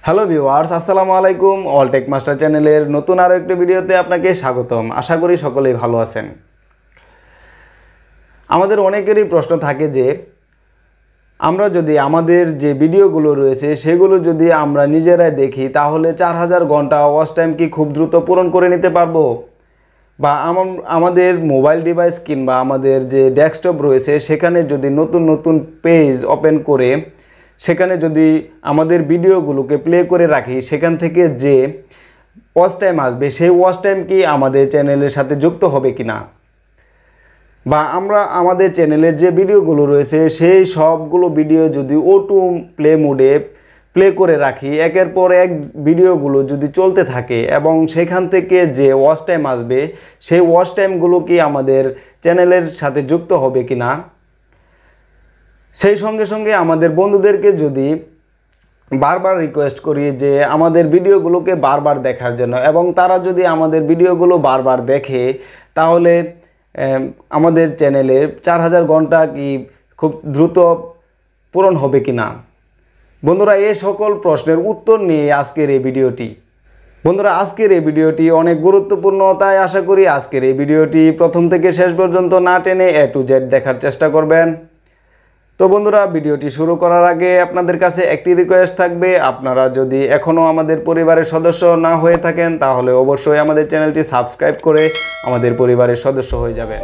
Hello viewers, আসসালামু আলাইকুম। All take master চ্যানেলের নতুন আরও একটি ভিডিওতে আপনাকে স্বাগতম। আশা করি সকলেই ভালো আছেন। আমাদের অনেকেরই প্রশ্ন থাকে যে আমরা যদি আমাদের যে ভিডিওগুলো রয়েছে সেগুলো যদি আমরা নিজেরাই দেখি তাহলে 4000 ঘন্টা ওয়াচ টাইম কি খুব দ্রুত পূরণ করে নিতে পারবো, বা আমাদের মোবাইল ডিভাইস কিংবা আমাদের যে ডেস্কটপ রয়েছে সেখানে যদি নতুন নতুন পেজ ওপেন করে সেখানে যদি আমাদের ভিডিওগুলোকে প্লে করে রাখি, সেখান থেকে যে ওয়াচ টাইম আসবে সেই ওয়াচ টাইম কি আমাদের চ্যানেলের সাথে যুক্ত হবে কি না, বা আমরা আমাদের চ্যানেলের যে ভিডিওগুলো রয়েছে সেই সবগুলো ভিডিও যদি অটো প্লে মোডে প্লে করে রাখি, একের পর এক ভিডিওগুলো যদি চলতে থাকে এবং সেখান থেকে যে ওয়াচ টাইম আসবে সেই ওয়াচ টাইমগুলো কি আমাদের চ্যানেলের সাথে যুক্ত হবে কি না। সেই সঙ্গে সঙ্গে আমাদের বন্ধুদেরকে যদি বারবার রিকোয়েস্ট করি যে আমাদের ভিডিওগুলোকে বারবার দেখার জন্য, এবং তারা যদি আমাদের ভিডিওগুলো বারবার দেখে তাহলে আমাদের চ্যানেলে 4000 ঘন্টা কি খুব দ্রুত পূরণ হবে কি না। বন্ধুরা, এই সকল প্রশ্নের উত্তর নিয়ে আজকের এই ভিডিওটি। বন্ধুরা, আজকের এই ভিডিওটি অনেক গুরুত্বপূর্ণ, তাই আশা করি আজকের এই ভিডিওটি প্রথম থেকে শেষ পর্যন্ত না টেনে A to Z দেখার চেষ্টা করবেন। তো বন্ধুরা, ভিডিওটি শুরু করার আগে আপনাদের কাছে একটি রিকোয়েস্ট থাকবে, আপনারা যদি এখনও আমাদের পরিবারের সদস্য না হয়ে থাকেন তাহলে অবশ্যই আমাদের চ্যানেলটি সাবস্ক্রাইব করে আমাদের পরিবারের সদস্য হয়ে যাবেন।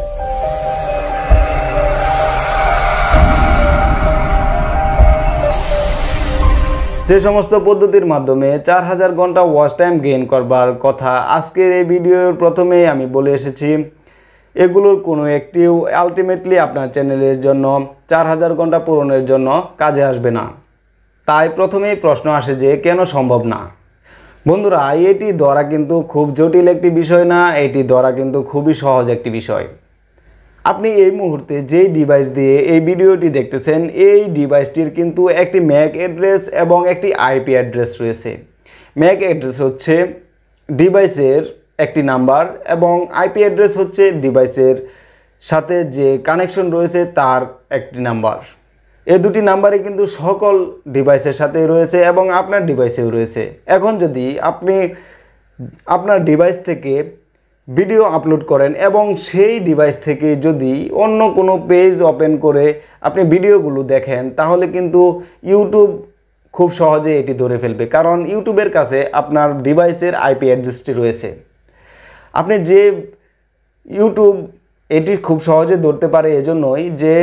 যে সমস্ত পদ্ধতির মাধ্যমে 4000 ঘন্টা ওয়াচ টাইম গেইন করবার কথা আজকের এই ভিডিওর প্রথমেই আমি বলে এসেছি, এগুলোর কোনো একটিও আলটিমেটলি আপনার চ্যানেলের জন্য 4000 ঘন্টা পূরণের জন্য কাজে আসবে না। তাই প্রথমেই প্রশ্ন আসে যে কেন সম্ভব না। বন্ধুরা, এটি ধরা কিন্তু খুব জটিল একটি বিষয় না, এটি ধরা কিন্তু খুবই সহজ একটি বিষয়। আপনি এই মুহূর্তে যেই ডিভাইস দিয়ে এই ভিডিওটি দেখতেছেন এই ডিভাইসটির কিন্তু একটি ম্যাক অ্যাড্রেস এবং একটি আইপি অ্যাড্রেস রয়েছে। ম্যাক অ্যাড্রেস হচ্ছে ডিভাইসের একটি নাম্বার এবং আইপি অ্যাড্রেস হচ্ছে ডিভাইসের সাথে যে কানেকশন রয়েছে তার একটি নাম্বার। এই দুটি নাম্বারই কিন্তু সকল ডিভাইসের সাথে রয়েছে এবং আপনার ডিভাইসেও রয়েছে। এখন যদি আপনি আপনার ডিভাইস থেকে ভিডিও আপলোড করেন এবং সেই ডিভাইস থেকে যদি অন্য কোনো পেজ ওপেন করে আপনি ভিডিওগুলো দেখেন তাহলে কিন্তু ইউটিউব খুব সহজে এটি ধরে ফেলবে, কারণ ইউটিউবের কাছে আপনার ডিভাইসের আইপি অ্যাড্রেসটি রয়েছে। আপনি যে ইউটিউব এটি খুব সহজে ধরতে পারে এজন্যই যে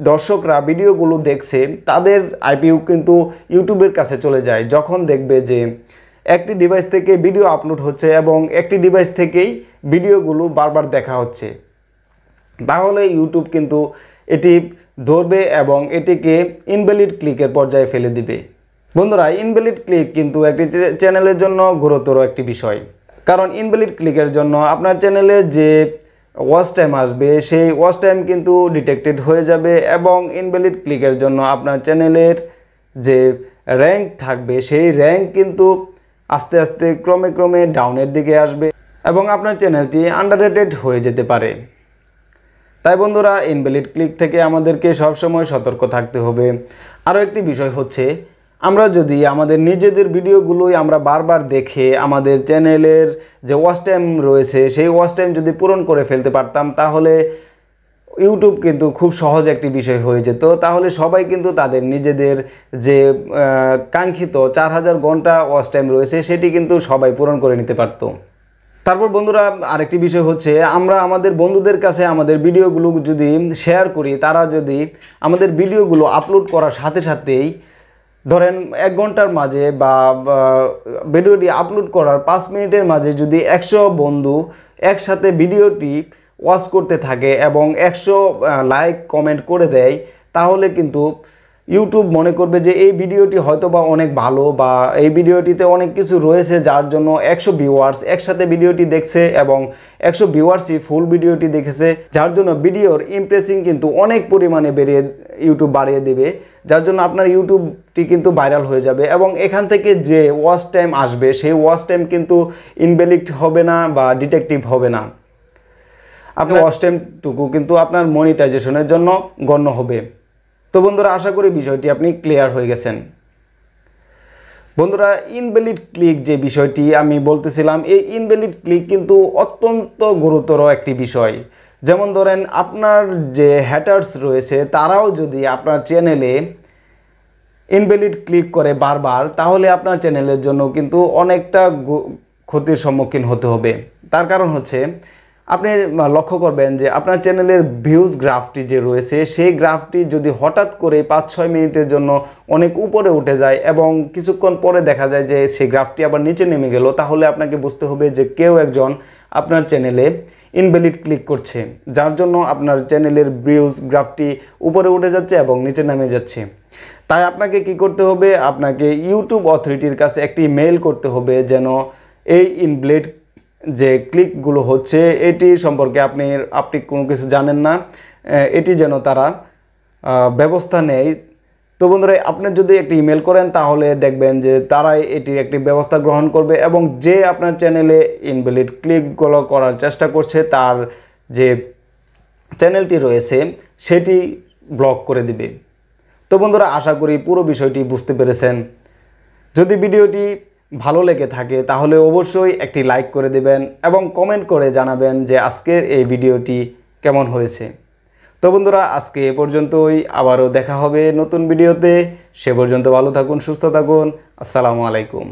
দর্শকরা ভিডিওগুলো দেখছে তাদের আইপিও কিন্তু ইউটিউবের কাছে চলে যায় যখন দেখবে যে একটি ডিভাইস থেকে ভিডিও আপলোড হচ্ছে এবং একটি ডিভাইস থেকেই ভিডিওগুলো বারবার দেখা হচ্ছে, তাহলে ইউটিউব কিন্তু এটি ধরবে এবং এটিকে ইনভ্যালিড ক্লিকের পর্যায়ে ফেলে দিবে। বন্ধুরা, ইনভ্যালিড ক্লিক কিন্তু একটি চ্যানেলের জন্য গুরুতর একটি বিষয়, কারণ ইনভ্যালিড ক্লিকের জন্য আপনার চ্যানেলে যে ওয়াচ টাইম আসবে সেই ওয়াচ টাইম কিন্তু ডিটেক্টেড হয়ে যাবে এবং ইনভ্যালিড ক্লিকের জন্য আপনার চ্যানেলের যে র্যাঙ্ক থাকবে সেই র্যাঙ্ক কিন্তু আস্তে আস্তে ক্রমে ক্রমে ডাউনের দিকে আসবে এবং আপনার চ্যানেলটি আন্ডাররেটেড হয়ে যেতে পারে। তাই বন্ধুরা, ইনভ্যালিড ক্লিক থেকে আমাদেরকে সবসময় সতর্ক থাকতে হবে। আরও একটি বিষয় হচ্ছে, আমরা যদি আমাদের নিজেদের ভিডিওগুলোই আমরা বারবার দেখে আমাদের চ্যানেলের যে ওয়াচ টাইম রয়েছে সেই ওয়াচ টাইম যদি পূরণ করে ফেলতে পারতাম তাহলে ইউটিউব কিন্তু খুব সহজ একটি বিষয় হয়ে যেত। তাহলে সবাই কিন্তু তাদের নিজেদের যে কাঙ্ক্ষিত 4000 ঘন্টা ওয়াচ টাইম রয়েছে সেটি কিন্তু সবাই পূরণ করে নিতে পারত। তারপর বন্ধুরা, আরেকটি বিষয় হচ্ছে, আমরা আমাদের বন্ধুদের কাছে আমাদের ভিডিওগুলো যদি শেয়ার করি, তারা যদি আমাদের ভিডিওগুলো আপলোড করার সাথে সাথেই ধরেন 1 ঘন্টার মাঝে বা ভিডিওটি আপলোড করার 5 মিনিটের মাঝে যদি 100 বন্ধু একসাথে ভিডিওটি ওয়াচ করতে থাকে এবং 100 লাইক কমেন্ট করে দেয়, তাহলে কিন্তু ইউটিউব মনে করবে যে এই ভিডিওটি হয়তো বা অনেক ভালো বা এই ভিডিওটিতে অনেক কিছু রয়েছে যার জন্য 100 ভিউয়ার্স একসাথে ভিডিওটি দেখছে এবং 100 ভিউয়ার্সই ফুল ভিডিওটি দেখেছে, যার জন্য ভিডিওর ইমপ্রেসিং কিন্তু অনেক পরিমাণে ইউটিউব বাড়িয়ে দেবে, যার জন্য আপনার ইউটিউবটি কিন্তু ভাইরাল হয়ে যাবে এবং এখান থেকে যে ওয়াচ টাইম আসবে সেই ওয়াচ টাইম কিন্তু ইনভ্যালিড হবে না বা ডিটেক্টিভ হবে না। আপনার ওয়াচ টাইমটুকু কিন্তু আপনার মনিটাইজেশনের জন্য গণ্য হবে। তো বন্ধুরা, আশা করি বিষয়টি আপনি ক্লিয়ার হয়ে গেছেন। বন্ধুরা, ইনভ্যালিড ক্লিক যে বিষয়টি আমি বলতেছিলাম, এই ইনভ্যালিড ক্লিক কিন্তু অত্যন্ত গুরুতর একটি বিষয়। যেমন ধরেন, আপনার যে হ্যাটার্স রয়েছে তারাও যদি আপনার চ্যানেলে ইনভ্যালিড ক্লিক করে বারবার, তাহলে আপনার চ্যানেলের জন্য কিন্তু অনেকটা ক্ষতির সম্মুখীন হতে হবে। তার কারণ হচ্ছে, আপনি লক্ষ্য করবেন যে আপনার চ্যানেলের ভিউজ গ্রাফটি যে রয়েছে, সেই গ্রাফটি যদি হঠাৎ করে 5-6 মিনিটের জন্য অনেক উপরে উঠে যায় এবং কিছুক্ষণ পরে দেখা যায় যে সেই গ্রাফটি আবার নিচে নেমে গেল, তাহলে আপনাকে বুঝতে হবে যে কেউ একজন আপনার চ্যানেলে ইনভ্যালিড ক্লিক করছে, যার জন্য আপনার চ্যানেলের ভিউজ গ্রাফটি উপরে উঠে যাচ্ছে এবং নিচে নেমে যাচ্ছে। তাই আপনাকে কি করতে হবে, আপনাকে ইউটিউব অথরিটির কাছে একটি মেইল করতে হবে যেন এই ইনভ্যালিড যে ক্লিকগুলো হচ্ছে এটি সম্পর্কে আপনি কোনো কিছু জানেন না, এটি যেন তারা ব্যবস্থা নেয়। তো বন্ধুরা, আপনি যদি একটি ইমেল করেন তাহলে দেখবেন যে তারাই এটির একটি ব্যবস্থা গ্রহণ করবে এবং যে আপনার চ্যানেলে ইনভ্যালিড ক্লিকগুলো করার চেষ্টা করছে তার যে চ্যানেলটি রয়েছে সেটি ব্লক করে দিবে। তো বন্ধুরা, আশা করি পুরো বিষয়টি বুঝতে পেরেছেন। যদি ভিডিওটি ভালো লেগে থাকে তাহলে অবশ্যই একটি লাইক করে দেবেন এবং কমেন্ট করে জানাবেন যে আজকের এই ভিডিওটি কেমন হয়েছে। তো বন্ধুরা, আজকে এ পর্যন্তই, আবারও দেখা হবে নতুন ভিডিওতে। সে পর্যন্ত ভালো থাকুন, সুস্থ থাকুন। আসসালামু আলাইকুম।